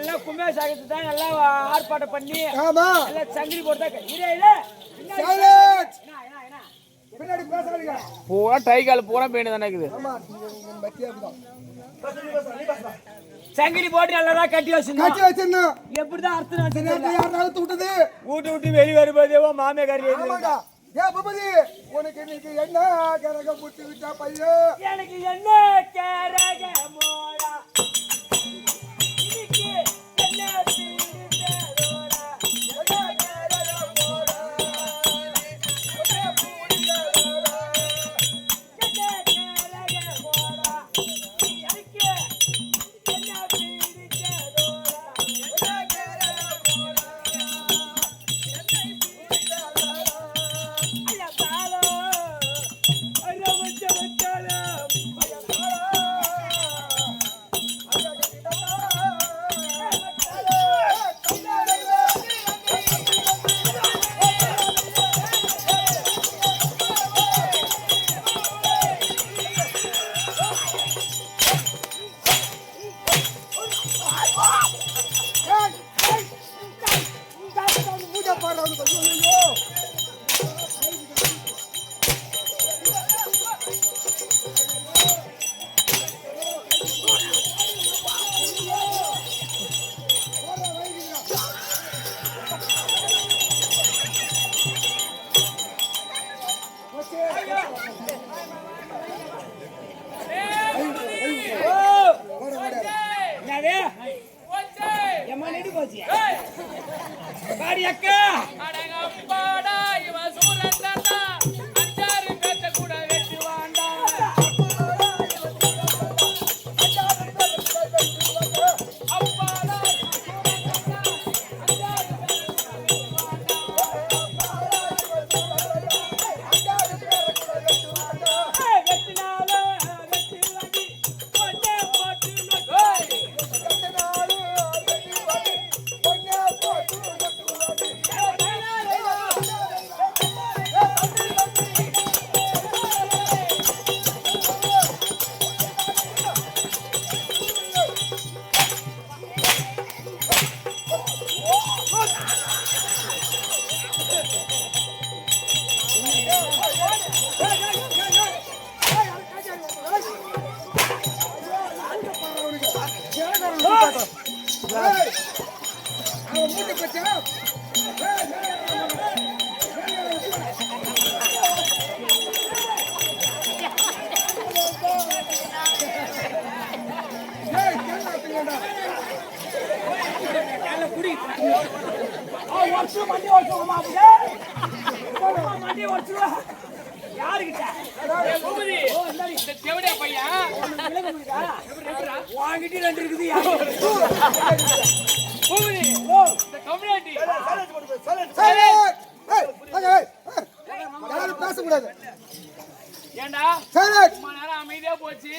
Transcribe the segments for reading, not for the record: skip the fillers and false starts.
எல்லாம் கும்பேசாகத்து தான் நல்லா ஆர்ப்பாட்டம் பண்ணி ஆமா எல்லாம் சங்கிலி போட்டு பின்னாடி பேசாதீங்க. பூரா டை கால் பூரா பேண்டு தானே இருக்குது. ஆமா சங்கிலி போட்டு நல்லா கட்டி வச்சிருந்தோம். எப்படிதான் அர்த்தம் வச்சிருந்தேன் யாராவது விட்டது வீட்டு விட்டு வெளியே வரும்போதேவோ மாமே கறி பூபதி உனக்கு இன்னைக்கு என்ன கரக புட்டு விட்டா பையன் எனக்கு என்ன கரக மோடா இன்னைக்கு என்ன அமைதியா போச்சு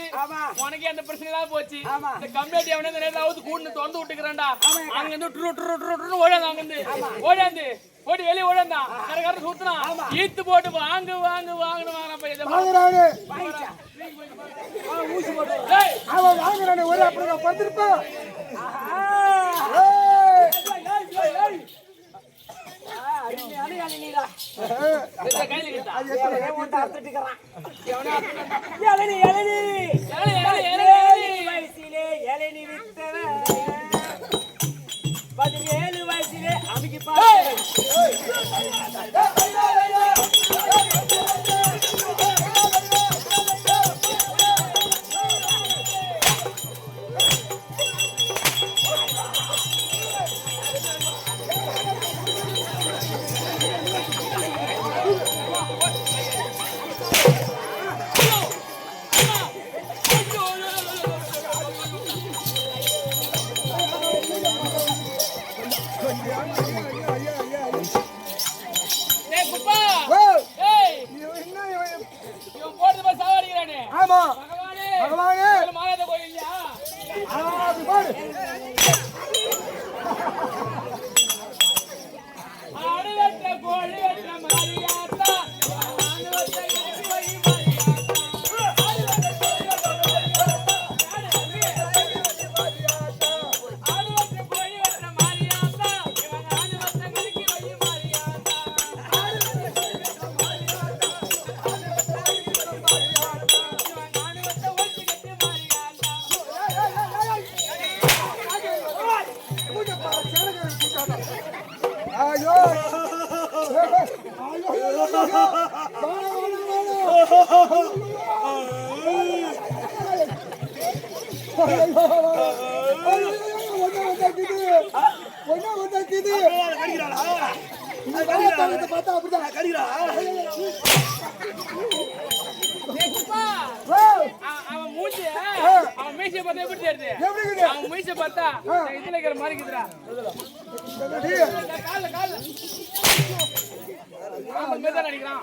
உனக்கு அந்த பிரச்சனை போச்சு இந்த கம்யூனிட்டி அவனே இந்த நேரத்துல அவுத்து கூண்டு திறந்து விட்டுக்கிறான்டா அங்க இருந்து ஓடாந்து ஓடாந்து ஓடி வெளியே ஓடாந்தான் கரை சுத்தினான் ஈத்து போட்டு வாங்கு வாங்கு வாங்கணும் ஊசி போட்டு அவன் வாங்குறானே ஒரு அப்படி படுத்திருப்பான் வயசிலே அமைக்கு பார்த்தா அப்படிதான் அவன் மூஞ்சி அவன் மீசைய பார்த்தா எப்படி தெரியுது? அவன் மீசைய பார்த்தா இதுல இருக்கிற மாதிரி இருக்குதுடா. கால்ல கால்ல அவன் மேதான் அடிக்கிறான்.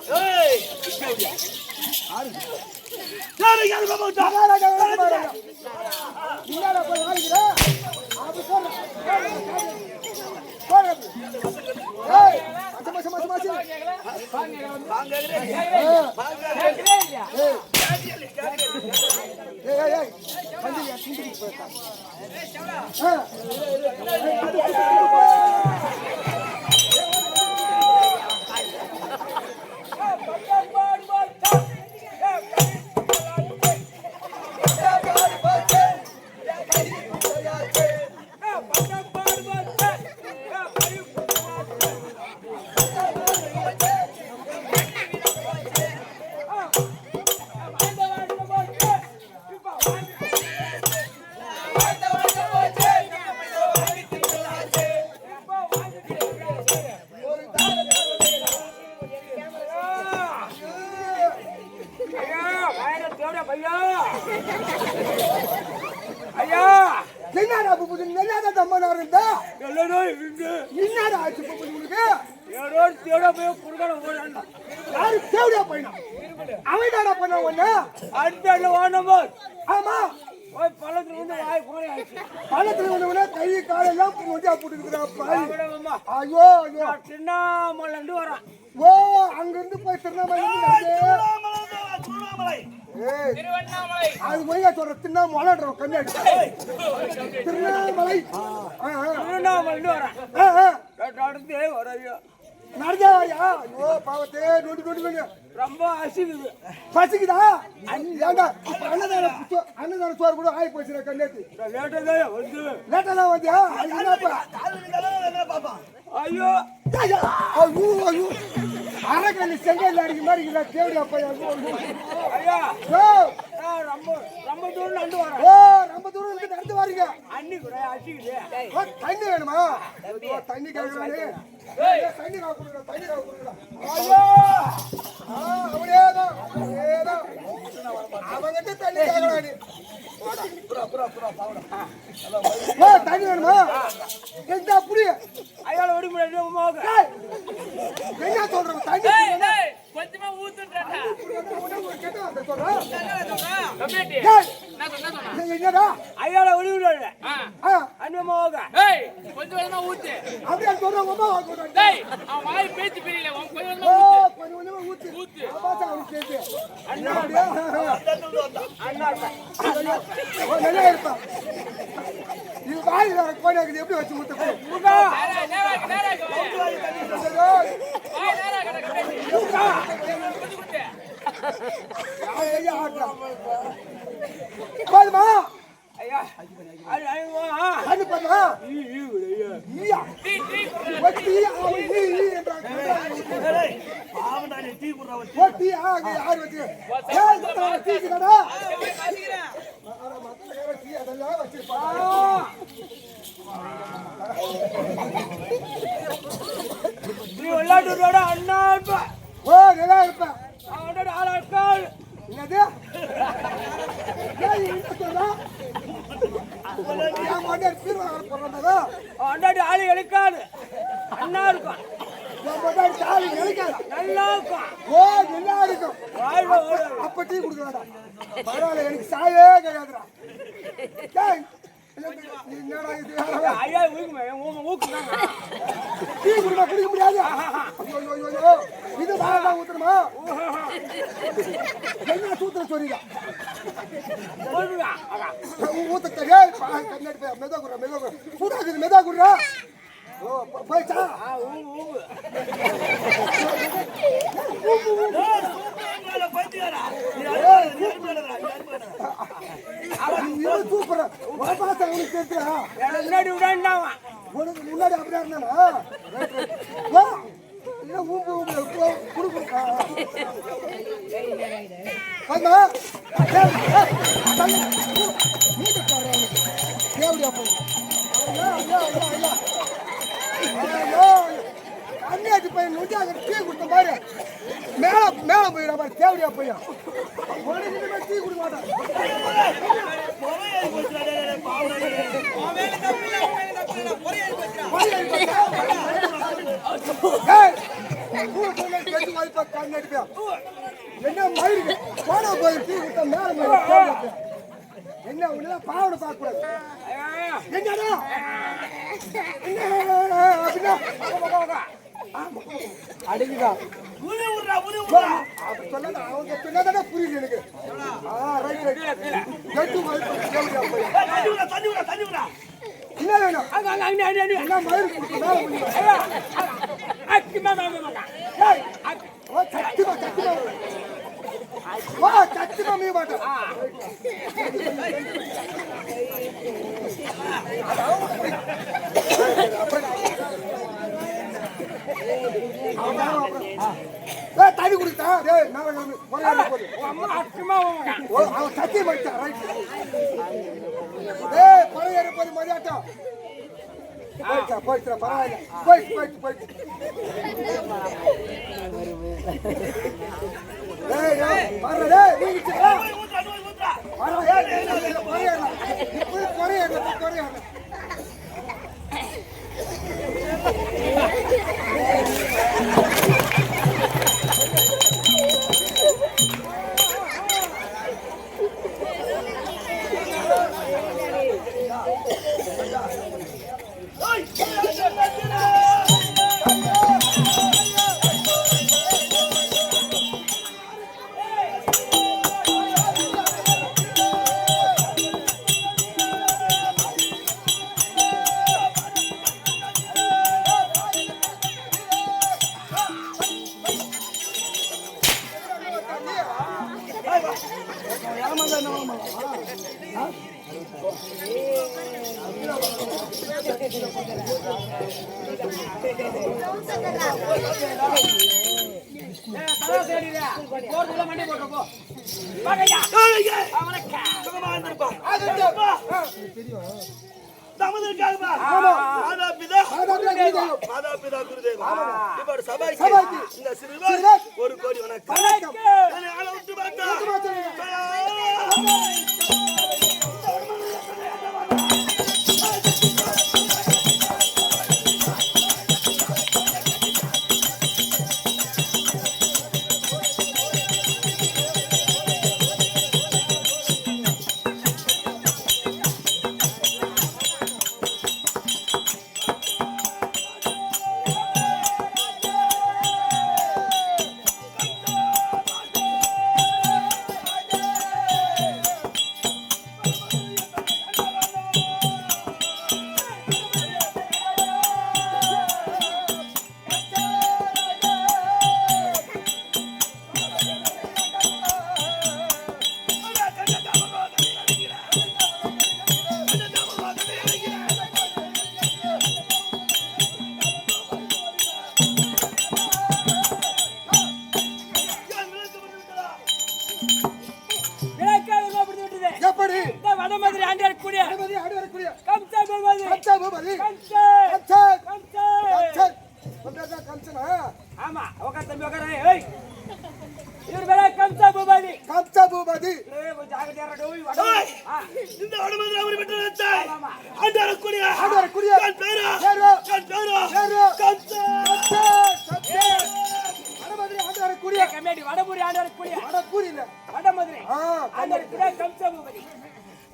என்னடா புது நெல்லாத தம்மனா இருந்தா என்னடா ஆச்சு உங்களுக்கு யாரு தேவடியா போயினா அவன்டா பண்ண ஒண்ணு அடுத்த ஓனமோ ஆமா பழத்துல வந்து வாய் கோரி ஆயிடுச்சு. பழத்துல வந்து கை காலெல்லாம் முடியா போட்டுக்கிறா. ஐயோ ஐயோ திருவண்ணாமலை வரான். ஓ அங்க இருந்து போய் திருவண்ணாமலை அது போய் சொல்ற திருவண்ணாமலை கண்ணாடி திருவண்ணாமலை அடுத்து வரையோ நடந்தா வரையா? ஐயோ பாவத்தே நோண்டி நோண்டி ரொம்ப அசிக்குது. பசிக்குதா? ஏண்டா அன்னதான சோறு கூட ஆகி போச்சு கண்ணாடி. லேட்டா தான் வந்தியா? ஐயோ ஐயோ ஐயோ அரக்கணி செங்கல் அடிக்க மாதிரி தேவடியா போய் ஐயா ஓ ரொம்ப ரொம்ப தூரம் நடந்து வரேன். ஓ ரொம்ப தூரம் இருந்து நடந்து வரீங்க. அண்ணி கூட அசிக்குது. தண்ணி வேணுமா? தண்ணி கேட்கறானே. தண்ணி காக்குறா தண்ணி காக்குறா. ஐயோ அவனேதான் அவங்கிட்ட தண்ணி கேட்கறானே. தண்ணி வேணுமா? எங்க புரிய ஐயால ஓடி முடியாது. என்ன சொல்றோம்? தண்ணி கொஞ்சமா ஊத்துறா. என்னடா ஐயால ஓடி முடியாது. ஆ அண்ணமாவுக்கு ஏய் கொஞ்சம் கொஞ்சமா ஊத்து. அப்படியே சொல்றோம். டேய் அவன் வாய் பேச்சு பிரியல. அவன் கொஞ்சம் ஓ கொஞ்சமா ஊத்து. கொஞ்சம் ஊத்து ஊத்து. அபாசா அவனுக்கு கேட்டு அண்ணா நல்லா இருப்பா. இது வாய் கோடாக்குது எப்படி வச்சு முட்டை நேரா போதுமா? ஐயா அது பண்ணுமா? நீ விளையாட்டு அண்ணா இருப்ப. ஓ நல்லா இருப்ப. அவனோட ஆளா இருக்காள். என்னது அண்ணாடி ஆளு எடுக்காது. அண்ணா இருக்கும். நல்லா இருக்கும். ஓ நல்லா இருக்கும். அப்ப டீ குடுக்கலாடா. பரவாயில்ல எனக்கு சாயே கிடையாதுடா. என்னடா இது? ஐயா ஊக்குனாங்க. டீ குடிக்க குடிக்க முடியாது. இது வாழை ஊத்துறமா? என்ன சூத்திர சொல்லிடா ஊத்த கண்ணாடி மெதா குடுறா சூடாக்குது மெதா குடுறா. ஓ போயிச்சா? சூப்பரா முன்னாடி முன்னாடி விடாண்டாவன். முன்னாடி அப்படியா இருந்தானா அன்னைக்கு பையன் நொண்டி அங்க டீ கொடுத்த மாதிரி மேல மேல போயிடா பாரு தேவடியா பையன் டீ கொடுக்க மாட்டான் என்ன மயிருக்கு போன போய் டீ கொடுத்த மேல என்ன ஒண்ணு பாவனை பார்க்க கூடாது என்னடா அடிக்குதா அவங்க சொன்னதானே புரியுது எனக்கு என்ன வேணும் என்ன மயிருக்கு சத்தியமா மீ மாட்டேன் தண்ணி குடித்தா அவன் சத்தியம் பண்ணிட்டான் குறைய இருப்பது மதியாட்டம் போயிட்டு பரவாயில்ல போயிட்டு ஒரு கோடி வணக்கம்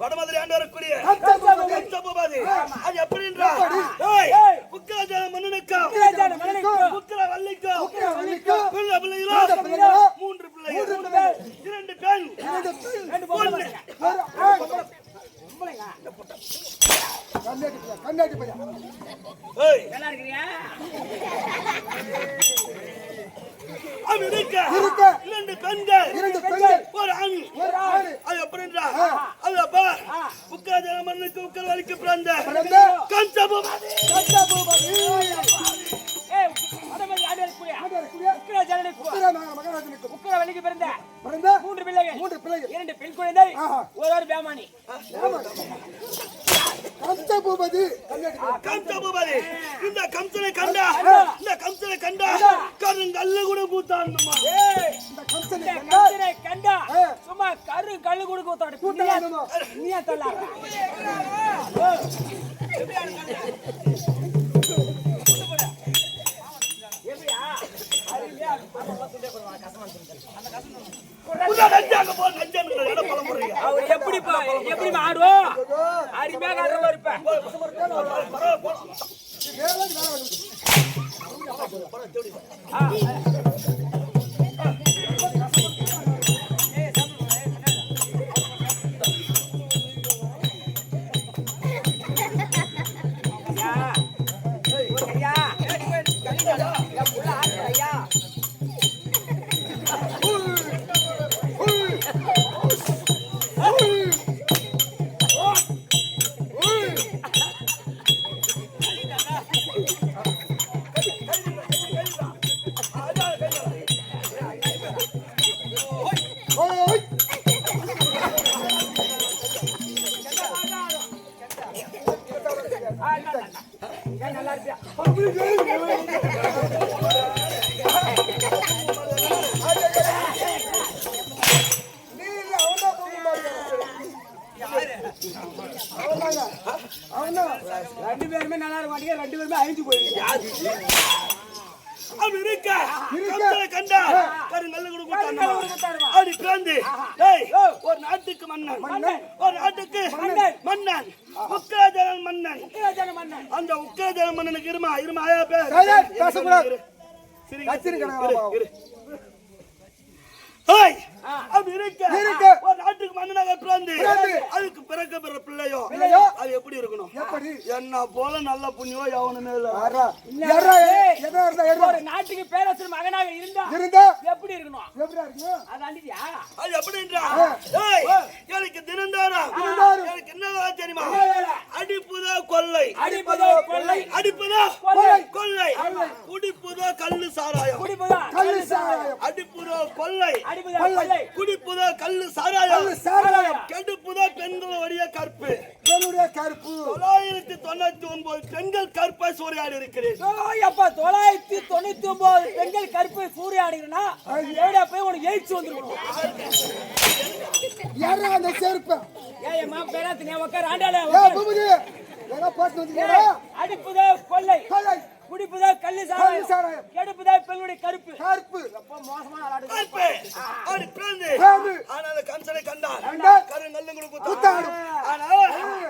வடமதுரை ஆண்டவருக்குரிய கம்சபூபதி அது எப்படின்றா புக்கராஜ மன்னனுக்கும் புக்கர வள்ளிக்கும் பிள்ளை பிள்ளைகளோ 3 பிள்ளைகள் 2 பெண் 2 பொண்ணு கண்ணாடி பையா ஏய் நல்லா இருக்கறியா அமெரிக்கா 2 பெண்கள் ஒரு ஆண் அது எப்படின்றா அது அப்பா புக்கராஜ மன்னனுக்கு புக்கர வள்ளிக்கு பிறந்த கம்சபூபதி ஏய் வடமதுரை ஆண்டவருக்குரிய உக்கிரவள்ளிக்கு பிறந்த பிறந்த 3 பிள்ளைகள் 3 பிள்ளைகள் 2 பெண் குழந்தை ஆஹா. ஒரு பேமானி கம்சபூபதி கம்சபூபதி இந்த கம்சனை கண்டா கருங்கல்ல கூட கூத்தாடணுமா இந்த கம்சனை கண்டனை கண்டா சும்மா கல்லு கூட கூத்தாடு கூத்தாடணுமா நீயா தள்ளாற அவர் எப்படி ஆடுவோம் அருமையாக ஆடுறவா இருப்பேன் நல்லா இருப்பியா ரெண்டு பேருமே நல்லா இருக்க மாட்டீங்க 2 பேருமே அழிஞ்சு போயிருக்கீங்க அவன் இருக்க கம்சனை கண்டா கருங்கல்ல கூட கூத்தாடணுமா அப்படி பிறந்து ஒரு நாட்டுக்கு மன்னன் ஒரு நாட்டுக்கு மன்னன் உக்கிரஜன மன்னன் அந்த உக்கிரஜன மன்னனுக்கு இருமா ஆயா பேர் பேசக்கூடாது அப்படி இருக்க ஒரு நாட்டுக்கு மன்னனாக பிறந்து அதுக்கு பிறக்க பிற பிள்ளையோ அது எப்படி இருக்கணும் என்ன போல நல்ல புண்ணியோ எவனுமே ஒரு நாட்டுக்கு பேரரசர் மகனாக இருந்தா எப்படி இருக்கணும் அது அண்டியா அது எப்படின்றா எனக்கு தினந்தாரம் எனக்கு என்ன வேலை தெரியுமா அடிப்புதோ கொள்ளை குடிப்புதோ கல்லு சாராயம் அடிப்புதோ கொள்ளை குடிப்புதோ கல்லு சாராயம் கெடுப்புதோ பெண்கள் வழிய கற்பு 999 பெண்கள் கற்பை சூறையாடி இருக்கிறேன் 999 பெண்கள் கற்பை சூறையாடுகிறனா ஏடா போய் உனக்கு எய்ட்ஸ் வந்துரும் யாரா அந்த செருப்பு ஏய்மா பேராத்து நீ உட்கார் ஆண்டாளே பூபதி ஏதோ பாட்டு வந்தீங்க அடிப்புதோ கொள்ளை குடிப்புதா கல்லு சாராயம் கெடுப்புதா பெண்களுடைய கருப்பு ரொம்ப மோசமான ஆளாடு கற்பு அப்படி பிறந்து ஆனா கம்சனை கண்டார் கருங்கல்ல கூட கூத்தாடு ஆனா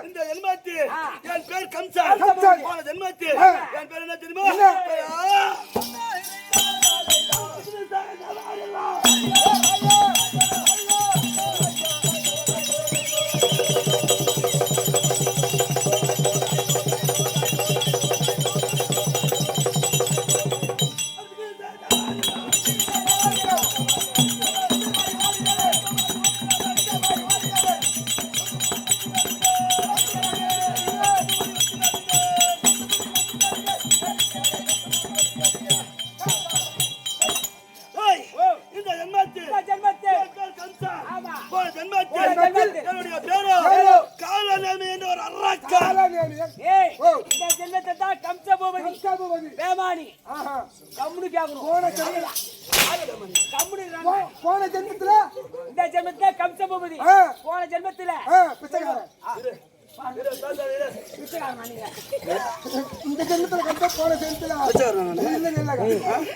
இந்த ஜென்மத்து என் பேர் கம்சன் போன ஜென்மத்து என் பேர் என்ன தெரியுமா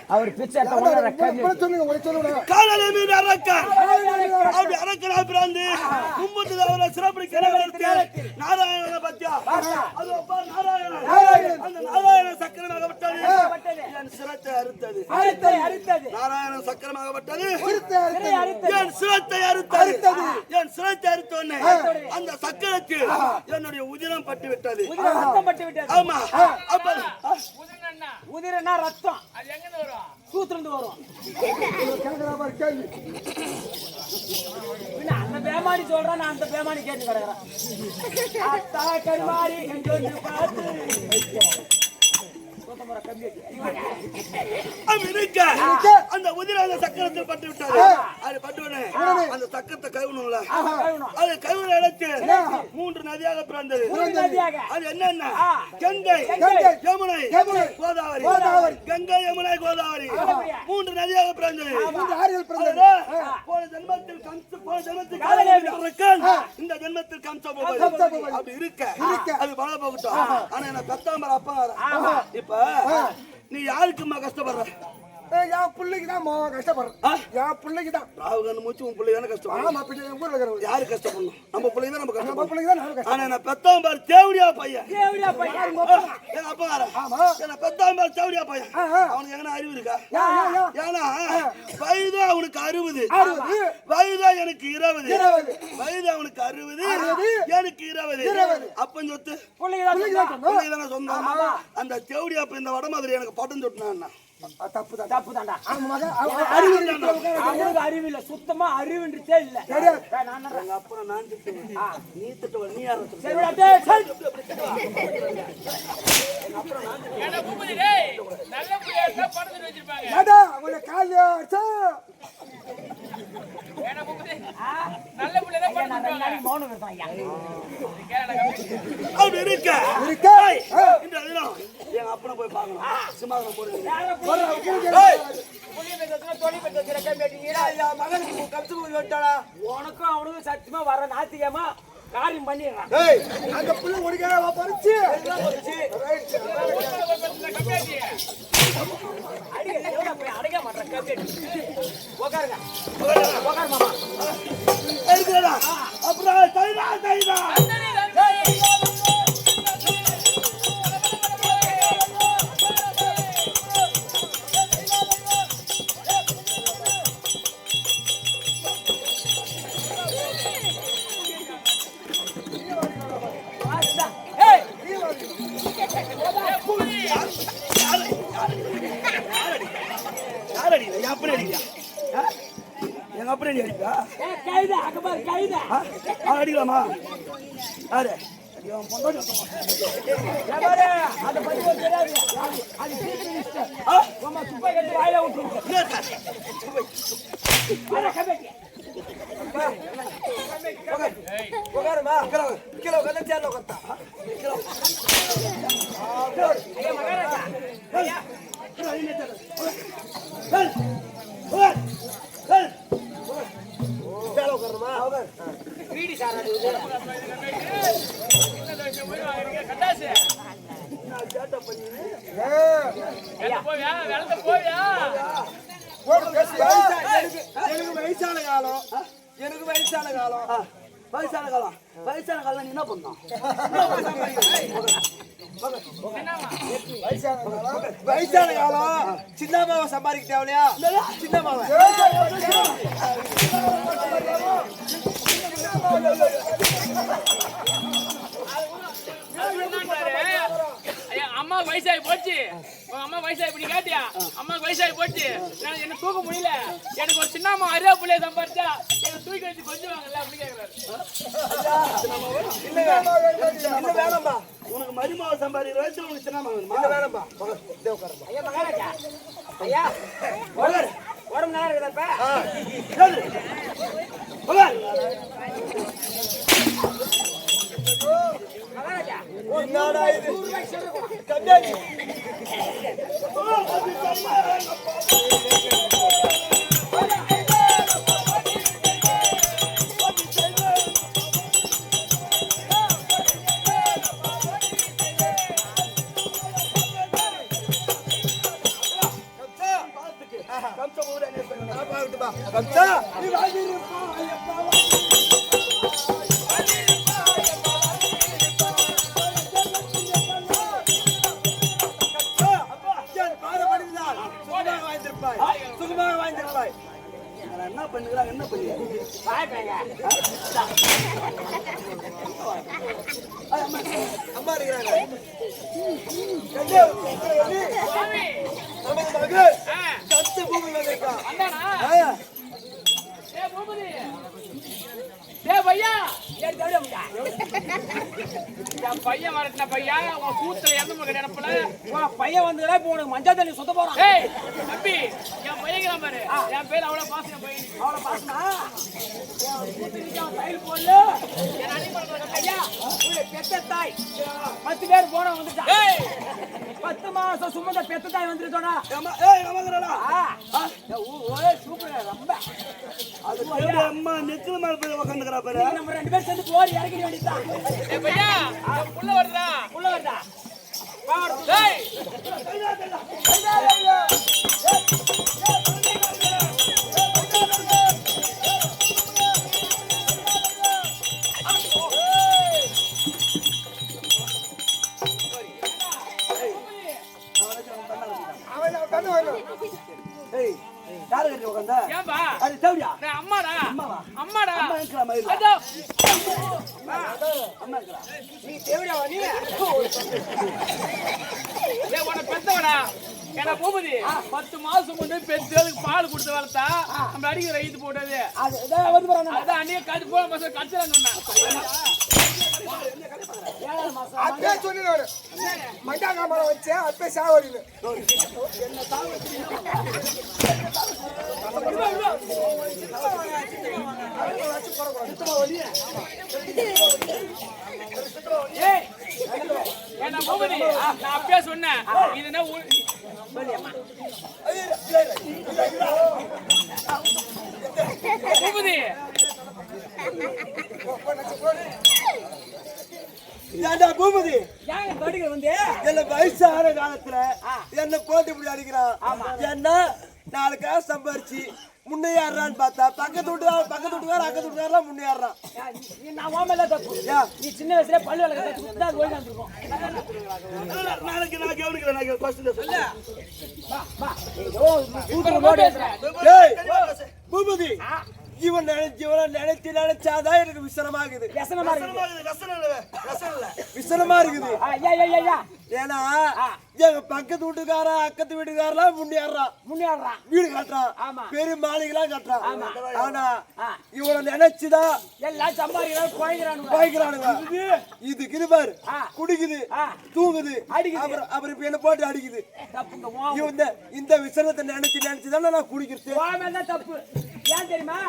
அவர் பிச்சை நாராயண பத்தியா நாராயண சக்கரமாகப்பட்டது என் சிரத்தை அறுத்தது நாராயண சக்கரமாகப்பட்டது என் சிரத்தை அறுத்தது அந்த சக்கரத்தில் என்னுடைய உதிரம் பட்டு விட்டது ஆமா உதிரனா ரத்தம் அது எங்க வரும் சூத்திரந்து வரும் அந்த பேமானி சொல்றா நான் அந்த பேமானி கேட்டு கிடக்குறேன் அத்தா கருமாரி கொஞ்சம் பார்த்து அந்த உதிராத சக்கரத்தில் பட்டு விட்டாரு. அது பட்டுவனே அந்த சக்கரத்தை கழுவணும்ல. அது கழுவுற இடத்து 3 நதியாக பிறந்தது. அது என்னென்ன? கங்கை, யமுனை, கோதாவரி. கங்கை, யமுனை, கோதாவரி 3 நதியாக பிறந்தது. போன ஜென்மத்தில் இந்த ஜென்மத்தில் கம்ச அப்படி இருக்க அது பல போகட்டும். ஆனா என்ன பெத்தாம அப்பா இப்ப நீ யாருக்குமா கஷ்டப்படுற? என் பிள்ளைக்கு தான் கஷ்டப்படுறேன். என் பிள்ளைக்கு தான் ராவுகன்னு மூச்சு உன் பிள்ளை தானே கஷ்டப்படும். யாரு கஷ்டப்படணும்? நம்ம பிள்ளைங்க தான் நம்ம கஷ்டப்படும். ஆனா என்ன பெத்தாம்பார் தேவடியா பையன். எங்க அப்பா என்ன பெத்தாம்பார் தேவடியா பையன். அவனுக்கு எங்கன்னா அறிவு இருக்கா? ஏன்னா வயது அவனுக்கு 60, வயது எனக்கு 20, வயது அவனுக்கு 60, எனக்கு 20. அப்பன் சொத்து பிள்ளைங்க சொந்தம். அந்த தேவடியா இந்த வட மாதிரி எனக்கு பட்டம் சொட்டினா தப்புதான்டா. அறிவில்ல, சுத்தமா அறிவுன்றதே இல்ல. அப்புறம் நான் நீ திட்டுவ நீ யாரும் எங்க அப்பனை போய் பாக்கணும். சிம்மாசனம் போடுங்க. உனக்கும் அவனுக்கும் சத்தியமா வர ஞாயிற்றுக்கிழமை காரியம் பண்ணிடுறான். அந்த பிள்ளை ஒடிக்காத பறிச்சு அடங்க மாட்டேன். உட்காருங்க அப்புறம் தைரா தைரா எங்க அப்படி அடிப்பா அடிக்கலாமா? யாரு எனக்கு வயசான காலம் நீ என்ன பண்ணோம்? வயசான காலம் சின்னமாவை சம்பாதிக்க தேவையா? சின்னமாவை அம்மா வயசாகி போச்சு. அம்மா வயசாகி இப்படி கேட்டியா? அம்மாக்கு வயசாகி போச்சு, என்ன தூக்க முடியல. எனக்கு ஒரு சின்னம்மா அரியா பிள்ளைய சம்பாதிச்சா எனக்கு தூக்கி வச்சு கொஞ்சம் வாங்கல அப்படி கேட்கிறாரு. வேணாம்பா, உனக்கு மருமாவை சம்பாதிக்கிற வயசுல உனக்கு சின்னம்மா வேணாம்பா. ஐயா உடம்பு நல்லா இருக்குதாப்பா? என்னடா இது? சுகமாக வாய்ந்திருப்பாய். என்ன பண்ணுகிறாங்க? என்ன பண்ணி அம்மா இருக்கிறாங்க. பையன் வரட்டின பையன் உன் கூத்துல எந்த நினைப்பல பையன் வந்து உனக்கு மஞ்சள் தண்ணி சுத்த போறான். தம்பி, என் பையன் நிக்கிறான் பாரு என் பேர் அவ்வளவு பாசம் என் பையன் அவ்வளவு பாசமா தையல் போடல ஐயா உள்ள பெத்த தாய் 10 பேர் போன வந்துட்டான் 10 மாசம் சுமந்த பெத்த தாய் வந்துட்டோனா ஏய் நமங்கறடா ஓ சூப்பர் ரொம்ப அது தேடி அம்மா நெத்தில மேல போய் உட்கார்ந்துக்கறா பாரு நம்ம ரெண்டு பேர் சேர்ந்து போரி இறங்கிட வேண்டியதான் ஏய் பையா புள்ள வருதா பாரு டேய் ஏய் யாரு கிட்ட உட்கார்ந்தா ஏன்பா அது தேவடியா டேய் அம்மாடா அம்மாவா அம்மாடா அம்மா இருக்கற மாதிரி அதோ அம்மா இருக்கறா நீ தேவடியாவா நீ ஏய் உன பெத்தவடா ஏன்னா பூபதி 10 மாசம் கொண்டு பெத்தேளுக்கு பால் கொடுத்து வளர்த்தா நம்ம அடிக்கிற ரைத்து போட்டது அது வந்து போறானே அதான் அன்னைக்கு கட்டு போன மாசம் கச்சலாம் சொன்னேன் அப்பே சொன்னேன் மண்டாங்க மரம் வச்சேன் அப்பே சாவடினு ஏய் ஏன்னா பூபதி நான் அப்பயே சொன்னேன் இது என்ன பூபதி ஏண்டா பூபதி ஏங்க தடிக்க வந்து என்ன வயசான காலத்துல என்ன போட்டு இப்படி அடிக்கிறான் என்ன 4 காசு சம்பாரிச்சு முன்னையாடுறான்னு பார்த்தா பக்கத்து வீட்டுக்காரன் அக்கத்து வீட்டுக்காரெல்லாம் முன்னையாடுறான் நான் ஓமல தப்பு நீ சின்ன வயசுல பள்ளி வளர்க்க தப்பு தான் ஓடி வந்திருக்கோம் நாளைக்கு நான் கவனிக்கிறேன் கொஸ்டின் சொல்ல ஏய் பூபதி இவன் நினைச்சாதான் எனக்கு விசனமாகுது விசனமா இருக்குது ஏன்னா எங்க பக்கத்து வீட்டுக்காரன் அக்கத்து வீட்டுக்காரெல்லாம் முன்னேறான் வீடு கட்டுறான் பெரிய மாளிகைலாம் கட்டுறான் ஆனா இவனை நினைச்சுதான் எல்லாம் சம்பாதிக்கிறான் குறைக்கிறானுங்க இதுக்கு இது பாரு குடிக்குது தூங்குது அடிக்குது அப்புறம் இப்ப என்ன போட்டு அடிக்குது இந்த விசனத்தை நினைச்சுதானே நான் குடிக்கிறது தப்பு ஏன் தெரியுமா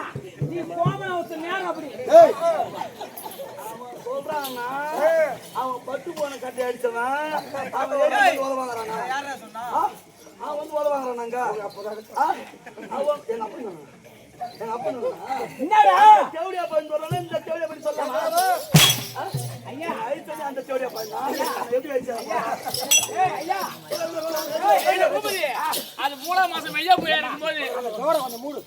நீ கோமனத்து நேரம் அப்படி சொல்றான்னா அவன் பட்டு போன கட்டி அடிச்சவன் அவன் உதவாங்கறானா யாரா சொன்னா அவன் வந்து உதவாங்கறானாங்க அவன் என்ன அப்பா எங்க அப்பா என்னடா தேவடியா பையன் சொல்றானே இந்த தேவடியா பையன் சொல்றானா ஐயா ஐயா அந்த தேவடியா பையன் எப்படி ஐயா ஐயா ஏய் பூபதி அது 3 மாசம் மெய்யா போய் இருக்கும்போது தோற வந்து மூடு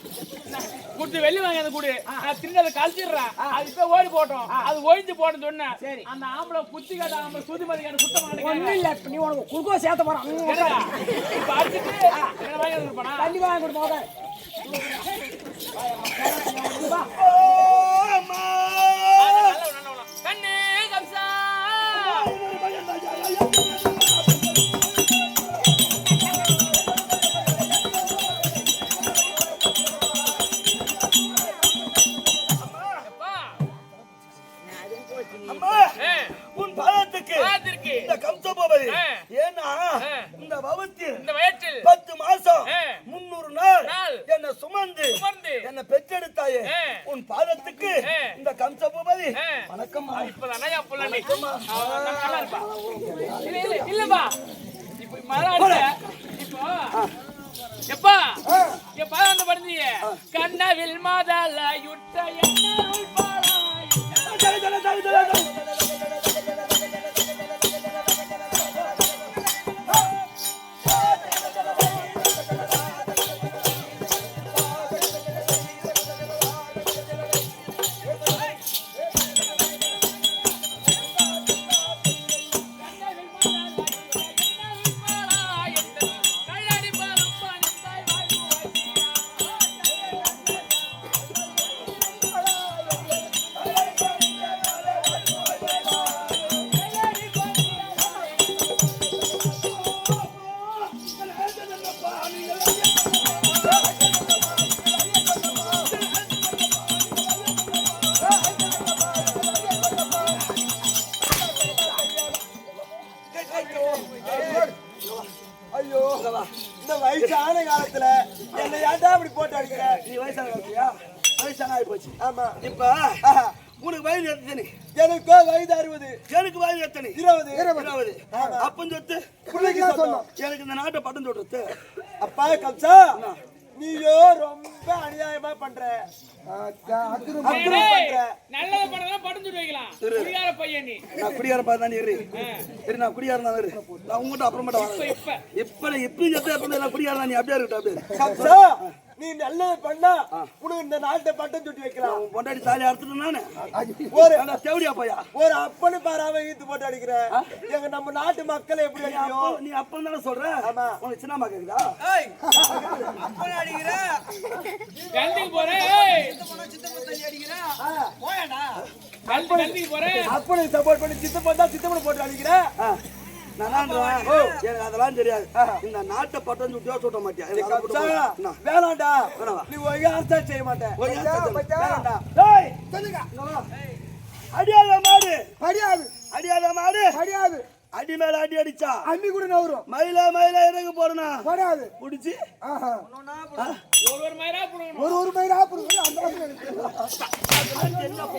குட்டி வெள்ளி வாங்கி அந்த கூடு நான் திரும்ப அதை கழிச்சிடுறேன் அது இப்ப ஓடி போட்டோம் அது ஒழிஞ்சு போட்டேன்னு சொன்னேன் சரி அந்த ஆம்பளை குத்தி காட்ட ஆம்பளை சுத்தி மதி காட்ட சுத்தம் பண்ணி ஒண்ணும் இல்ல நீ உனக்கு குறுக்கோ சேர்த்த போறான் இப்ப அடிச்சுட்டு என்ன வாங்கி கொடுப்பானா தண்ணி வாங்கி கொடுப்போம் கண்ணே கம்சா உன் பாதத்துக்கு இந்த கம்சபோபதி ஏன்னா இந்த பவத்தில் இந்த வயிற்றில் 10 மாசம் 300 நாள் என்ன சுமந்து என்ன பெற்றெடுத்தாயே உன் பாதத்துக்கு இந்த கம்சபோபதி வணக்கம் இப்பதான் என் புள்ள நீ நல்லா இருப்பா இல்லப்பா இப்ப மரம் இப்போ எப்பா என் பாதம் படிந்தீங்க கண்ணவில் மாதல யுட்ட என்ன பாலா என்னை ஏன்டா இப்படி போட்டு அடிக்கிற? நீ வயசான காலத்தியா? வயசான ஆகி போச்சு. ஆமா. இப்ப உனக்கு வயது எத்தனை? எனக்கு வயது 60. எனக்கு வயது எத்தனை? 20. அப்பன் சொத்து பிள்ளைக்கு தான் சொன்னோம். எனக்கு இந்த நாட்டை பட்டம் சொல்றது. அப்பா கம்சா, நீயோ ரொம்ப அநியாயமா பண்ற. நல்லது பண்ணலாம் படம் சொல்லி வைக்கலாம். குடிகார பையன் நீ. நான் குடியார பாதான் இரு. நான் குடியார தான் இரு. நான் உங்ககிட்ட அப்புறமேட்ட வரேன். இப்ப நான் குடியார தான். நீ அப்படியே இருக்கட்டும் அப்படியே. கம்சா, நீ நல்லது பண்ணா உனக்கு இந்த நாட்டை பட்டம் சுட்டி வைக்கலாம். பொண்டாடி தாலி அறுத்துட்டு நானு ஒரு தேவடியா பையா ஒரு அப்பனு பாராம ஈத்து போட்டு அடிக்கிற. எங்க நம்ம நாட்டு மக்களை எப்படி அடிக்கும்? நீ அப்பன் தானே சொல்ற? ஆமா. உனக்கு சின்னம்மா கேக்குதா? அப்பன் அடிக்கிற கல்திக்கு போறேன். கல்திக்கு போறேன். அப்பனை சப்போர்ட் பண்ணி சித்தப்பனை போட்டு அடிக்கிற. எனக்கு அதெல்லாம் தெரியாது. இந்த நாட்டை பட்டம் சுட்டியா சுட்ட மாட்டியா? வேணாண்டா, நீ ஒழுங்கா அரசாட்சி செய்ய மாட்டேன். அடியாத மாடு படியாது, அடியாத மாடு படியாது. அடி மேல அடி அடிச்சா அண்ணி கூட நவரும். மயிலா இறங்க போறனா படாது. புடிச்சு ஒரு மயிரா புடுங்கணும். ஒரு மயிரா புடுங்க. அந்த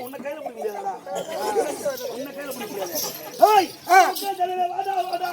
உன்னை கையில பிடிக்க முடியாதா? உன்னை கையில பிடிக்க முடியாது. வாடா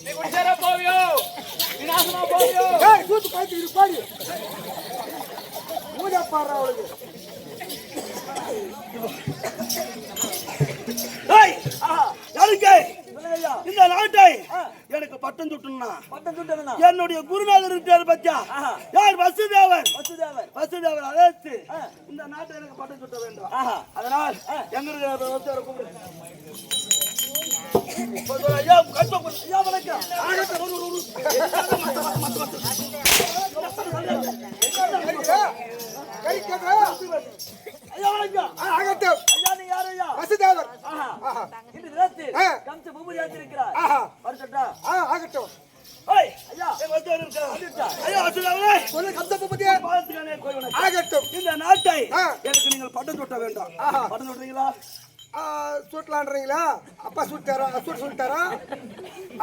நீ குடிச்சாரா போவியோ? நீ நாசமா போவியோ? சூத்து பாய்ச்சி பாடி மூட பாடுற அவளுக்கு. இந்த நாட்டை எனக்கு பட்டம் சுட்டா என்னுடைய குருநாதர் இருக்காரு பச்சா. யார்? வசுதேவர். வசுதேவர் அழைத்து இந்த நாட்டை எனக்கு பட்டம் சுட்ட வேண்டும். அதனால் எங்க இருக்கிற வசுதேவர் இந்த நாட்டை எனக்கு நீங்கள் பட்டம் சுட்ட வேண்டாம். பட்டம் சுட்டுறீங்களா? சுட்டலான்றீங்களா? அப்பா சுட்டாரா?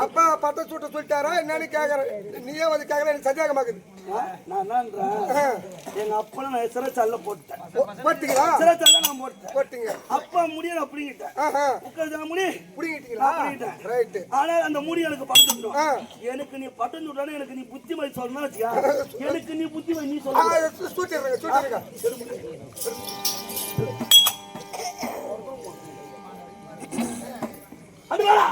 அப்பா பட்டம் சுட்ட சொல்லிட்டாரா என்னன்னு கேக்குறேன். நீயே வந்து கேக்குற எனக்கு சந்தேகமாக்குது. நான் எங்க அப்பா நான் சிறைச்சால போட்டேன். போட்டீங்களா? சிறைச்சால நான் போட்டீங்க. அப்பா முடிய நான் பிடிங்கிட்டேன். உட்காந்து முடி பிடிங்கிட்டீங்களா? ரைட். ஆனா அந்த முடி எனக்கு பட்டம் சுட்டோம். எனக்கு நீ பட்டம் சுட்டானே எனக்கு நீ புத்திமதி சொல்லணும்னு வச்சுக்கா. எனக்கு நீ புத்திமதி நீ சொல்ல. சுட்டிடுறேங்க. அடிவாடா.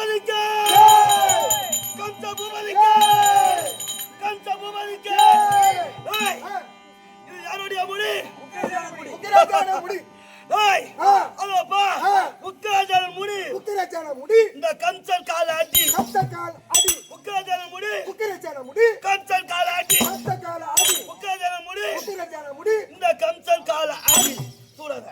பூபதிக்கு கம்ச பூபதிக்கு கம்ச பூபதிக்கு ஏய் இது யாருடைய முடி உக்கிராஜான முடி ஏய் அதோப்பா உக்கிராஜான முடி உக்கிராஜான முடி இந்த கம்சன் கால அடி கம்சகால் அடி உக்கிராஜான முடி உக்கிராஜான முடி கம்சன் கால அடி கம்சகால அடி உக்கிராஜான முடி உக்கிராஜான முடி இந்த கம்சன் கால அடி தூடாத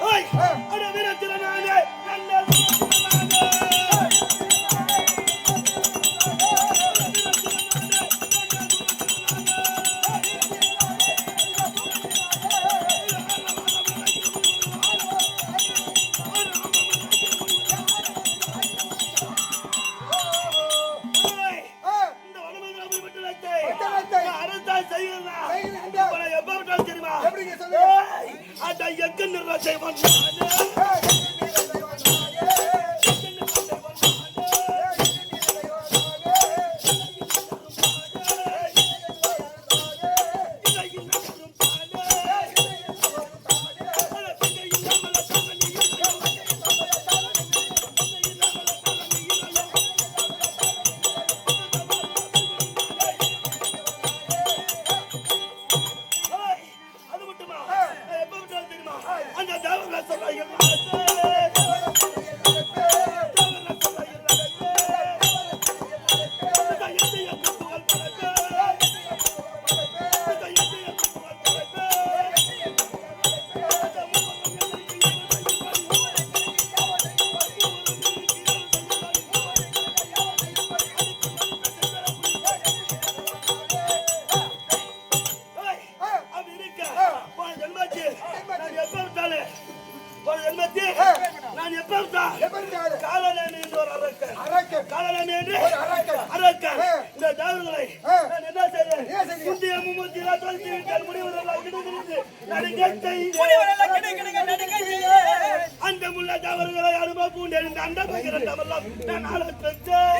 ஏய் அட வீரத்திரனானே நல்ல எப்படிங்க சொல்லுங்க அட எங்க நிர்வாகத்தை நான் எப்ப காலனே ஒரு அரக்கன் இந்த தாவர்களை நான் என்ன செய்தேன் குண்டிய மும்மூர்த்தியா தொலைத்து விட்டால் முடிவரெல்லாம் கிடக்கிறது அந்த முல்ல தாவர்களை அனுபவ பூண்டேன் இந்த அண்ட பகிரண்டமெல்லாம் நான் ஆள பெற்றேன்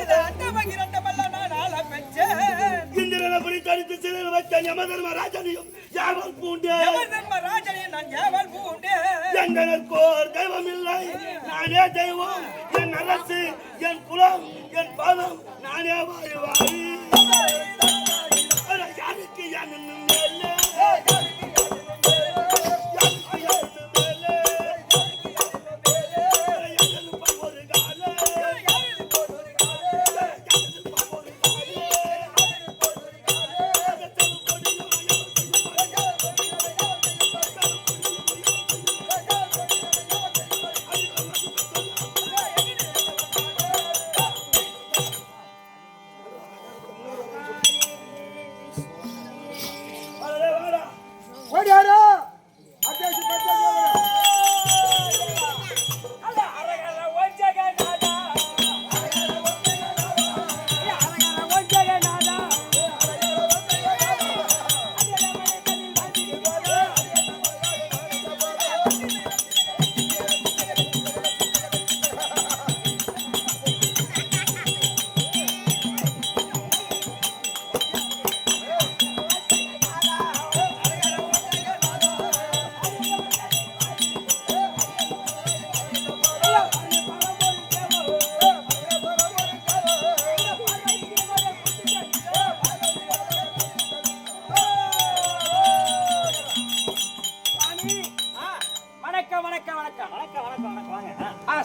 இந்திரனை படி தடித்து சிறையில் வைத்த யமதர்ம ராஜனையும் யாவல் பூண்டேன் எங்களுக்கோர் தெய்வம் இல்லை நானே தெய்வம் என் அரசு என் குலம் என் பாதம் நானே வாழ்வாரி யாருக்கு என் மேலே ஓடியாரா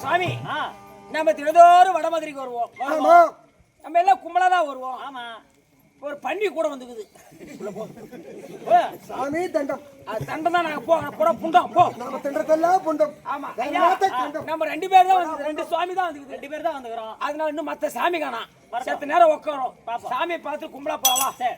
சாமி நம்ம தினதோறும் வடமதுரைக்கு வருவோம். நம்ம எல்லாம் கும்பலா தான் வருவோம். ஆமா, ஒரு பன்னி கூட வந்துக்குது. சாமி தண்டம் தண்டம் தான் நாங்க போற புண்டம் போ. நம்ம தண்டத்தெல்லாம் புண்டம். ஆமா ஐயா, நம்ம ரெண்டு பேர் தான் வந்து ரெண்டு சுவாமி தான் வந்துக்குது. ரெண்டு பேர் தான் வந்துக்கிறோம். அதனால இன்னும் மத்த சாமி காணா. சத்த நேரம் உட்காரோம். சாமியை பார்த்து கும்பலா போவா. சரி.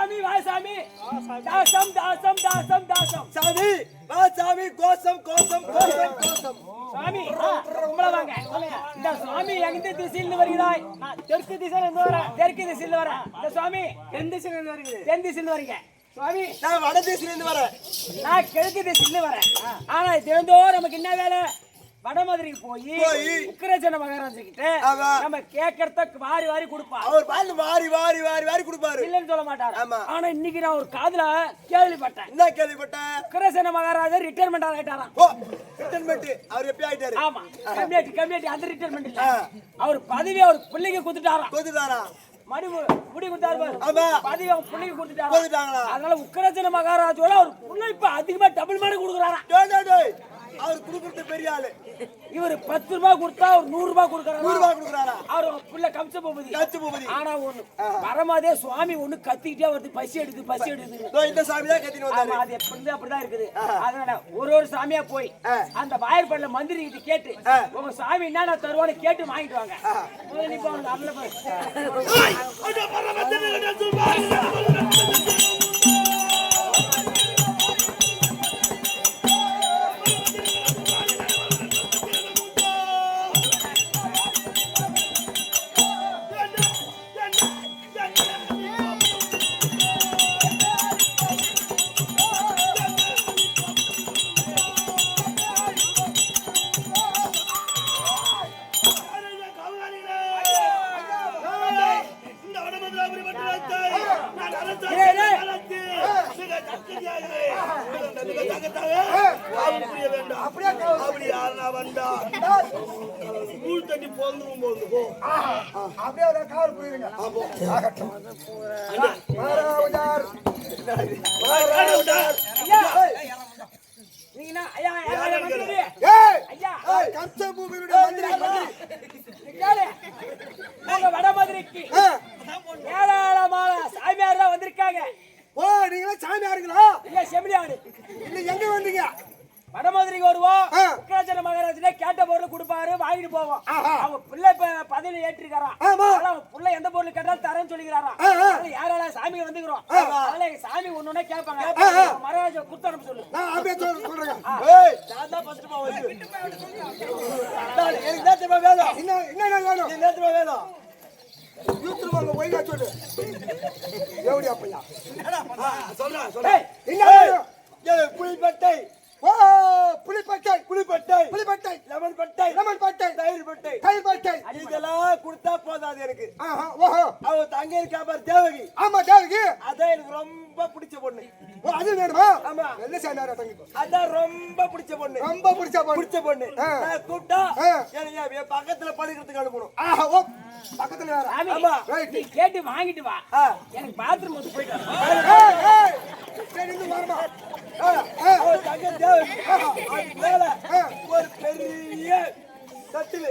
சாமி வா சாமி தாசம் தாசம் தாசம் தாசம் சாமி வா சாமி கோசம் கோசம் கோசம் கோசம் சாமி உங்களை வாங்க இந்த சுவாமி எந்த திசையிலிருந்து வருகிறாய்? நான் தெற்கு திசையிலிருந்து வரேன். தெற்கு திசையிலிருந்து வரேன். இந்த சுவாமி தென் திசையிலிருந்து வருகிறேன். தென் திசையிலிருந்து வரீங்க சுவாமி. நான் வட திசையிலிருந்து வரேன். நான் கிழக்கு திசையிலிருந்து வரேன். ஆனா தினந்தோறும் நமக்கு என்ன வேலை? வடமதுரைக்கு போய் உக்கிரஜன மகாராஜா கிட்ட நம்ம கேட்கறதுக்கு வாரி வாரி கொடுப்பா. அவர் பால் வாரி வாரி வாரி வாரி கொடுப்பாரு. இல்லன்னு சொல்ல மாட்டாரு. ஆனா இன்னைக்கு நான் ஒரு காதுல கேள்விப்பட்டேன். என்ன கேள்விப்பட்டேன்? உக்கிரஜன மகாராஜா ரிட்டையர்மெண்ட் ஆயிட்டாராம். ஓ ரிட்டையர்மெண்ட் அவர் எப்ப ஆயிட்டாரு? ஆமா கம்யூனிட்டி அந்த ரிட்டையர்மெண்ட் இல்ல. அவர் பதவி அவர் பிள்ளைக்கு கொடுத்துட்டாராம். முடி கொடுத்தாரு பதவி அவர் பிள்ளைக்கு கொடுத்துட்டாரா. அதனால உக்கிரஜன மகாராஜோட அவர் பிள்ளை இப்ப அதிகமா டபுள் மடங்கு கொடுக்குறாராம். அவர் குடுக்குறது பெரிய ஆளு. இவர் 10 ரூபாய் கொடுத்தா அவர் 100 ரூபாய் கொடுக்கறாரு. 100 ரூபாய் கொடுக்கறாரா? அவர் புள்ள கம்ச போகுது. ஆனா ஒண்ணு வரமாதே சுவாமி ஒண்ணு கத்திக்கிட்டே வருது. பசி எடுக்குது. இந்த சாமி தான் கத்திட்டு வந்தாரு. அது எப்பவுமே அப்படிதான் இருக்குது. அதனால ஒரு சாமியா போய் அந்த வாயர்பள்ள மந்திரி கிட்ட கேட்டு உங்க சாமி என்ன தருவான்னு கேட்டு வாங்கிட்டு வாங்க. முதல்ல நீ போங்க. அதுல போய் வடமதுரைக்கு ஏராளமான சாமியார் தான் வந்திருக்காங்க. ஓ நீங்களே சாமியாருங்களா? இல்ல செமிலியாரு. இல்ல எங்க வந்தீங்க? வடமதுரைக்கு வருவோம். உக்கிரஜன மகாராஜா கேட்ட பொருள் கொடுப்பாரு, வாங்கிட்டு போவோம். அவங்க பிள்ளை பதவியில ஏற்றிருக்காராம். அவங்க பிள்ளை எந்த பொருள் கேட்டாலும் தரேன்னு சொல்லிக்கிறாராம். யாரால சாமி வந்துக்கிறோம். அதனால எங்க சாமி ஒண்ணுன்னா கேட்பாங்க. மகாராஜா குத்து அனுப்ப சொல்லு. நான் அப்படியே சொல்றேன். ஏய் நான் தான் ஃபர்ஸ்ட் பா வந்து. எனக்கு நேத்துமா வேணும். என்ன வேணும்? நேத்துமா வேணும். யூத்ருவாங்க ஒய்யா சொல்லு. எவடி அப்பையா? சொல்றேன். என்ன வேணும்? ஏய் புளிப்பட்டை. ஓ புளிப்பட்டை லெமன் பட்டை தயிர் பட்டை இதெல்லாம் கொடுத்தா போதாது எனக்கு. ஓஹோ அவ தங்க இருக்கா பாரு தேவகி. ஆமா தேவகி அதான் எனக்கு ரொம்ப பிடிச்ச பொண்ணு. ஓ அது வேணுமா? ஆமா என்ன சாமியாரா தங்கி அதான் ரொம்ப பிடிச்ச பொண்ணு. நான் கூப்பிட்டா எனக்கு பக்கத்துல படுக்கிறதுக்கு அனுப்பணும். ஓ பக்கத்துல வேற. ஆமா நீ கேட்டு வாங்கிட்டு வா. எனக்கு பாத்ரூம் வந்து போயிட்டு வா. சரி இந்த வரமா. தங்க தேவகி மேல ஒரு பெரிய தட்டிலு.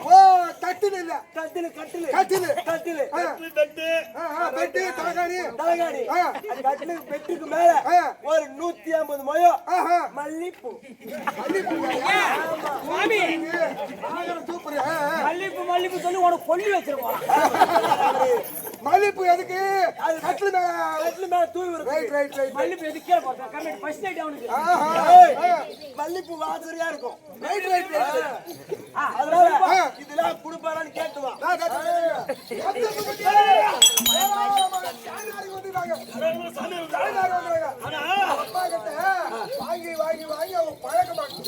ஓ தட்டிலு இல்ல கட்டிலு பெட்டு தலகாணி அந்த கட்டிலு பெட்டுக்கு மேல ஒரு 150 முழம் மல்லிப்பூ. சுவாமி சூப்பர். மல்லிப்பூ சொல்லி உனக்கு கொல்லி வச்சிருக்கோம். மல்லிப்பூ எதுக்கு? கட்டிலு மேல தூவி வரும். ரைட் மல்லிப்பூ எதுக்கு கீழே போடுறேன். கரெக்ட் ஃபர்ஸ்ட் நைட் அவனுக்கு. மல்லிப்பூ வாசனையா இருக்கும். ரைட் அதனால இதெல்லாம் குடுப்பாரான்னு கேட்டுவா.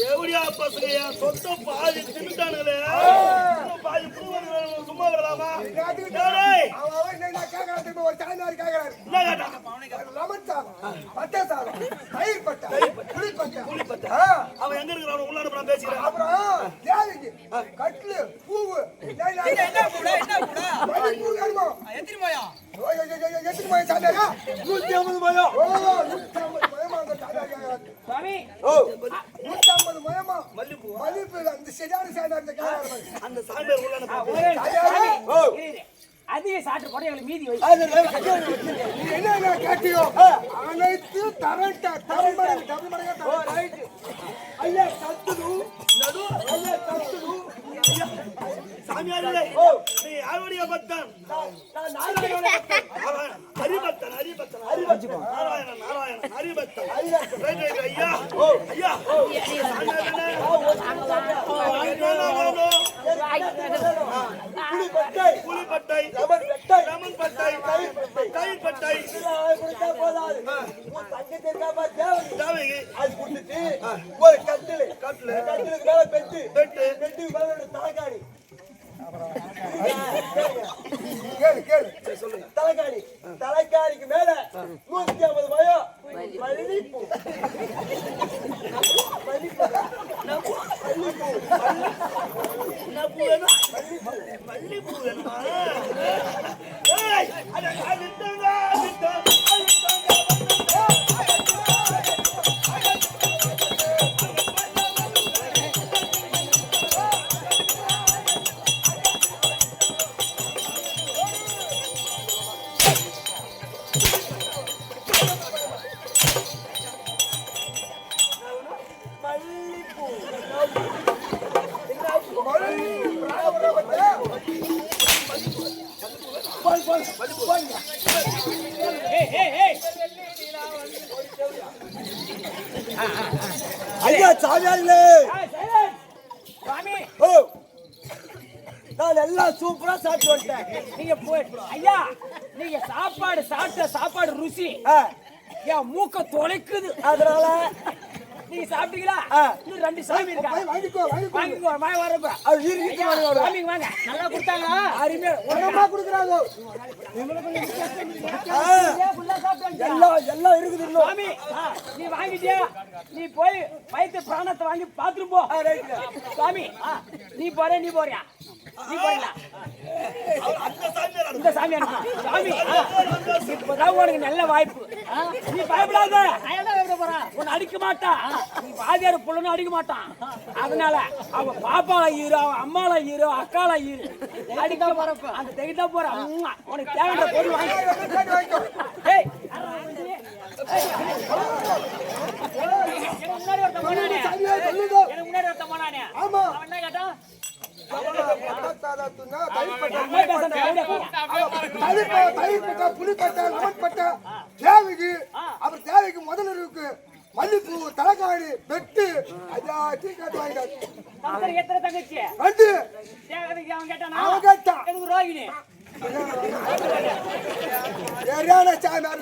தேவடியா பசங்க என் சொந்த பாதி தின்னுட்டானுங்களே. பாதி சும்மா விடலாமா? ஒரு சாமியார் கேட்கிறாரு. லெமன் சாதம், பட்டை சாதம், தயிர் பட்டை, புளிப்பட்டை. அவன் எங்க இருக்கிறான்? உள்ளாட நான் பேசிக்கிறேன். அப்புறம் தேவிக்கு கட்லு பூவு பூ வேணுமோ? எத்தனை மயம் சாமியாரா? 150 மயம். ஓ 150 மயமா அந்த சாமியார் கேட்கிறாரு. சுவாமி 150 மயமா மல்லிப்பூ அந்த சரியான சாமியார் கேட்கிறாரு. அந்த சாமியார் உள்ளாட அதிக சாப்பிட்டு போட எங்களுக்கு மீதி வை. என்ன கேட்டியோ அனைத்து டபுள் மடங்கு. ஐயா கத்துது நடு ஐயா கத்துது சாமியாரே. நீ யாருடைய பக்தன்? நான் நாராயணனுடைய பக்தன். ஹரிபக்தன். புலிப்பட்டை, லெமன் பட்டை, தயிர் பட்டை, கொடுத்தா போதாது. உன் தங்கச்சி இருக்கா பாரு, தேவகி. தேவகி, அது கொடுத்துட்டு ஒரு கட்டிலு கட்டிலு, கட்டிலுக்கு மேல பெட்டு பெட்டு, பெட்டுக்கு மேல ஒரு தலைகாணி. கேளு கேளு சொல்லுங்க. தலைகாணி, தலைகாணிக்கு மேல 150 பயம் மல்லிப்பூ. மல்லிப்பூ வேணுமா? ஏய், அது தாங்க. ஐயா சாமியார்களே, சாமி ஓ நான் எல்லாம் சூப்பரா சாப்பிட்டு வந்துட்டேன். நீங்க போய் ஐயா நீங்க சாப்பாடு ருசி என் மூக்க தொலைக்குது. அதனால நீங்க சாப்பிட்டீங்களா? இன்னும் 2 சாமி இருக்கா? வாங்கிக்கோ வாங்கிக்கோ. வாங்கிக்கோ வாங்க வரப்ப அது இருக்கு சாமி வாங்க. நல்லா கொடுத்தாங்களா? அருமையா உரமா குடுக்குறாங்க. ஃபுல்லா சாப்பிட்டு எல்லாம் இருக்குது இன்னும். சாமி நீ வாங்கிட்டியா? நீ போய் வயிற்று பிராணத்தை வாங்கி பாத்துட்டு போ. சாமி நீ போறியா? நீ போறீங்களா? இந்த சாமி அனுப்பு. சாமி இப்பதான் உனக்கு நல்ல வாய்ப்பு. நீ பயப்படாத. உன்னை அடிக்க மாட்டான். நீ வாதியார் புள்ளனும் அடிக்க மாட்டான். அதனால அவ பாப்பால ஈரோ, அவன் அம்மால ஈரோ, அக்கால ஈரு அடிக்க போறப்ப அந்த தெகிட்டா போற உனக்கு தேவையான பொருள் வாங்கி. ஏய், எனக்கு முன்னாடி ஒருத்தன் போனானே. எனக்கு முன்னாடி ஒருத்தன் போனானே. ஆமா. அவன் என்ன கேட்டான்? தேவைக்கு முதல்ல இருக்கு மல்லிப்பூ, தலைக்காணி, பெட்டு. எத்தனை தங்கச்சி? அவன் கேட்டானா? அவன் கேட்டான். எனக்கு ரோகிணி.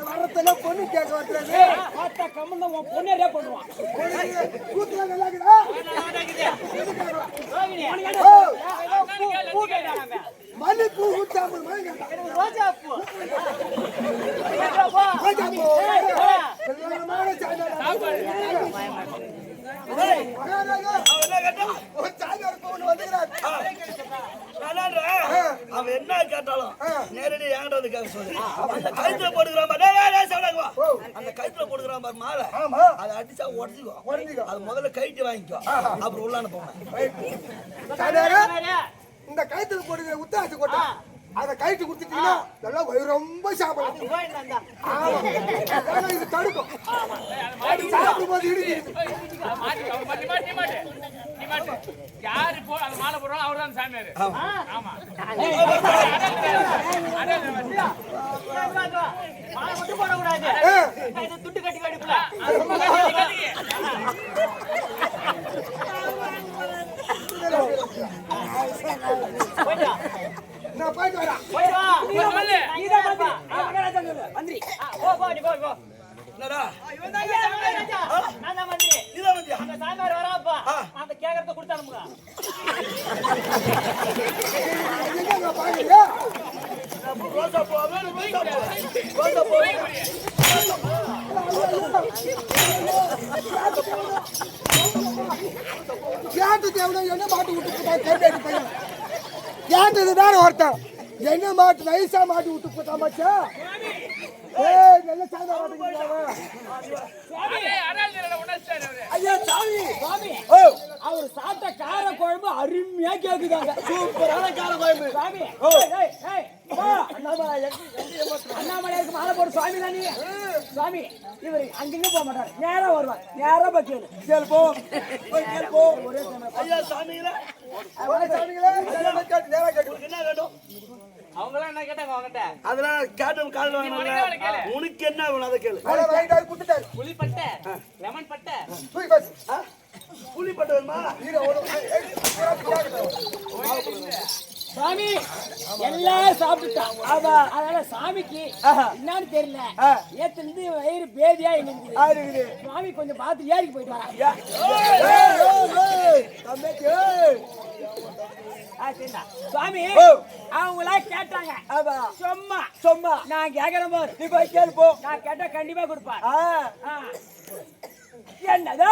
வரத்துல பொண்ணு கேட்க வரது பார்த்தா கம்மன் உன் பொண்ணே பண்ணுவான். கூத்துல நல்லா இருக்குதா? ரோகிணி பூ கேட்டாங்க. மல்லிப்பூ 150 மணி கேட்டான். ரோஜா பூ. அவன் என்ன கேட்டாலும் நேரடி என்கிட்ட வந்து கேட்க சொல்லு. அந்த கயித்துல போட்டுக்கிறான் பாரு, அந்த கயித்துல போட்டுக்கிறான் பாரு மாலை, அதை அடிச்சா உடச்சிக்கோ. அது முதல்ல கைட்டு வாங்கிக்கோ, அப்புறம் உள்ள அனுப்புவேன். இந்த கயித்துல போடுகிற உத்தாசி கொட்டை அதை கைட்டு கொடுத்துட்டீங்கன்னா எல்லாம் ரொம்ப சாப்பிடலாம். இது தடுக்கும். சாப்பிடும் போது இடிக்குது. யாரு போ அந்த மாலை போடுறோம் அவர்தான் சாமியாரு. ஆமா மாலை மட்டும் போடக்கூடாது. துட்டு கட்டி கடிப்புல நான் போயிட்டு வரேன். மந்திரி என்னடா நான் மந்திரி. நீதான் வந்தியா? அந்த சாமியார் வராப்பா அந்த கேக்கறத கொடுத்து அனுப்புங்க. எங்க பாக்குறியா? ரோசா பூ, ரோசா பூ. கேட்டு தேவை என்ன மாட்டு விட்டு கேட்டு பையன் கேட்டதுதான் ஒருத்தன் என்ன மாட்டு நைசா மாட்டு விட்டு போட்டா மச்சா. நல்ல சாயந்தரம் ஐயா சாமி சாமி அவர் சாப்பிட்ட கார குழம்பு அருமையா கேக்குதாங்க. சூப்பரான கார குழம்பு சாமி அண்ணாமலையாருக்கு மாலை போடு சுவாமி தானே. சுவாமி இவர் அங்கிருந்து போக மாட்டார், நேரா வருவார். நேரா பக்கேளு கேள் போ கேள் போ. ஐயா சாமிங்களா, சாமிங்களே நேரா கேட்டு என்ன வேணும்? அவங்க எல்லாம் என்ன கேட்டாங்க அவங்ககிட்ட? அதெல்லாம் கேட்டும் காலையில் வாங்கினாங்க. உனக்கு என்ன வேணும் அதை கேளு. வாங்கிட்டு குடுத்துட்டாரு. புளி பட்டை, லெமன் பட்டை, புளிப்பட்ட வருமா சாமி எல்லாம் சாப்பிட்டுட்டான் அதனால சாமிக்கு என்னன்னு தெரியல ஏத்திலிருந்து வயிறு பேதியா இருக்குது சுவாமி கொஞ்சம் பார்த்து ஏறிக்கு போயிட்டு வரேன். சுவாமி அவங்களா கேட்டாங்க சும்மா சும்மா நான் கேக்குறேன் பாரு நீ போய் கேளு போ நான் கேட்டா கண்டிப்பா கொடுப்பார். என்னது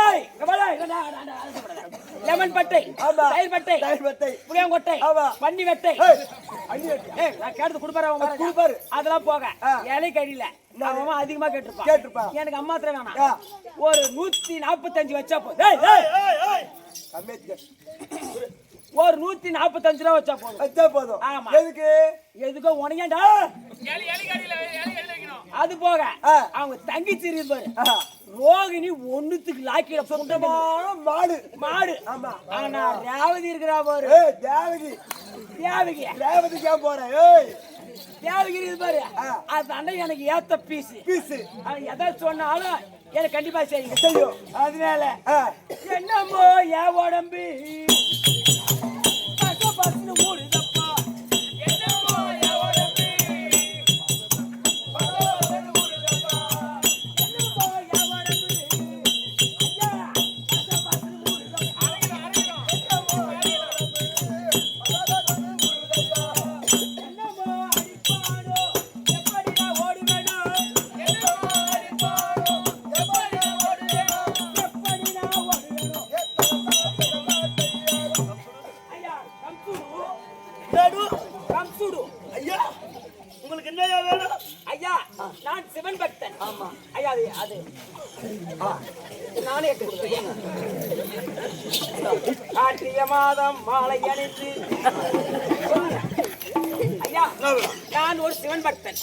லெமன் பட்டை தயிர் பட்டை புளியங்கொட்டை பன்னி வெட்டை நான் கேட்டது கொடுப்பாரு அதெல்லாம் போக இலை கடியில அவன் அதிகமா கேட்டிருப்பான் எனக்கு அம்மா திரை வேணாம் ஒரு 145 வச்சா போதும் ஒரு 145 ரூபா வச்சா போதும் ஆமா எதுக்கோ உனக்கேண்டா அது போக அவங்க தங்கிச்சி இருக்கு பாரு ரோகிணி ஒண்ணுத்துக்கு லாக்கிட சொந்தமான மாடு ஆமா ஆனா ரேவதி இருக்கிறா பாரு தேவகி போறேன் தேவகி இருக்கு பாரு அது எனக்கு ஏத்த பீஸ் எதை சொன்னாலும் எனக்கு கண்டிப்பா செய்யும் அதனால என்னமோ என் உடம்பு பசு மூடுதப்பா என்னமோ என் உடம்பு ஐயா உங்களுக்கு என்ன வேணும் ஐயா நான் சிவன் பக்தன் ஆமா ஐயா அது நானே கார்த்திகை மாதம் மாலை அணிந்து ஐயா நான் ஒரு சிவன் பக்தன்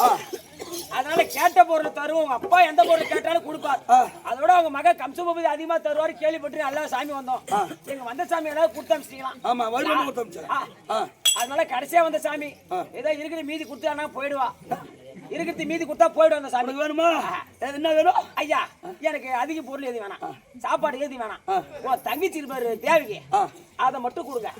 அதனால கேட்ட பொருள் தருவோம் உங்க அப்பா எந்த பொருள் கேட்டாலும் கொடுப்பார் அதோட அவங்க மக கம்சபதி அதிகமா தருவாரு கேள்விப்பட்டு நல்லா சாமி வந்தோம் எங்க வந்த சாமி ஏதாவது கொடுத்தா அதனால கடைசியா வந்த சாமி ஏதோ இருக்கிற மீதி கொடுத்தா போயிடுவா இருக்கிறது மீதி கொடுத்தா போயிடும் அந்த சாமி வேணுமா என்ன வேணும் ஐயா எனக்கு அதிக பொருள் எது வேணாம் சாப்பாடு எது வேணாம் ஓ தங்கச்சி இருப்பாரு தேவைக்கு அதை மட்டும் கொடுங்க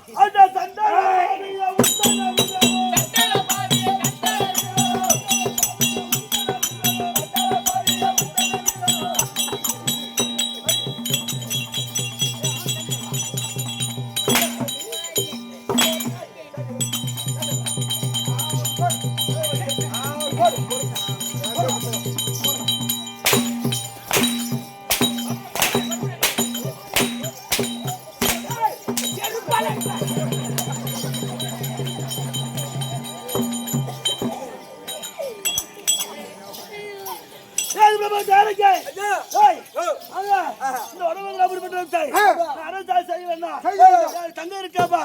தங்க இருக்காப்பா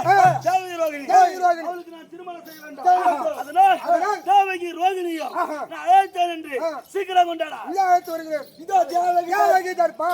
நான் திருமணம் செய்ய வேண்டாம் அதனால் தேவகி ரோகிணியும் நான் அழைத்தேன் என்று சீக்கிரம் கொண்டாடா இதோ தேவகி தர்ப்பா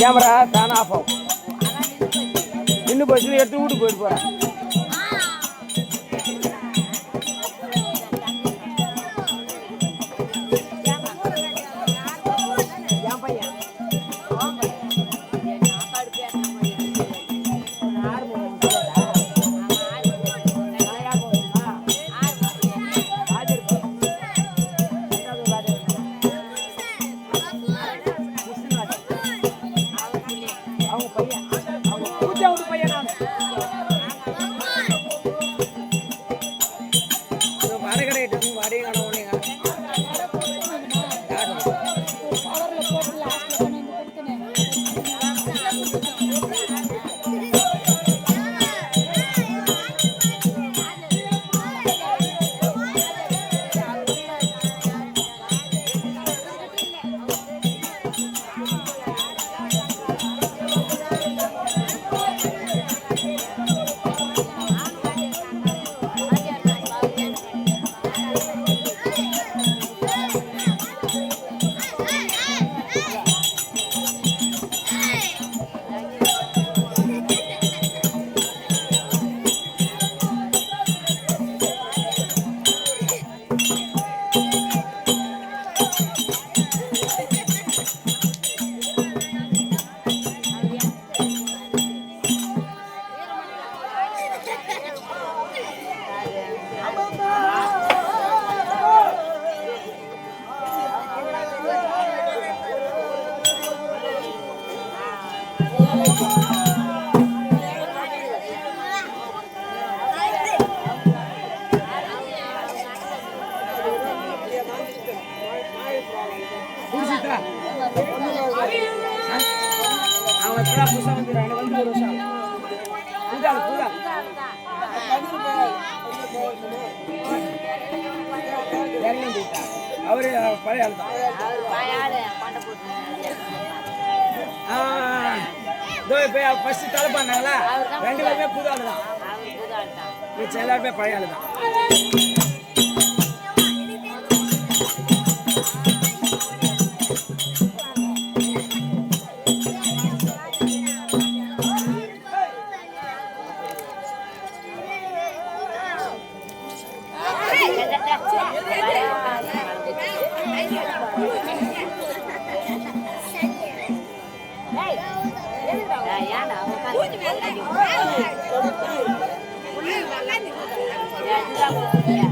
கேமரா தானே ஆஃப் ஆகும். இன்னும் பஸ்ஸில் எடுத்து வீட்டுக்கு போயிட்டு போகிறேன். அவங்க பையன் அவங்க பூஜா அவங்க பையன் நான் வடகடை வடையான ஒன்றுங்க அவன் எப்படா புதுசாக வந்துடுறாங்க வந்து ஒரு வருஷம் பூஜா பூஜா அவரு பழைய ஆள் தான். இதோ இப்போ ஃபர்ஸ்ட் தலை பண்ணாங்களா 2 பேருமே புது ஆள் தான். மிச்சம் எல்லாருமே பழைய ஆள் தான். Hey!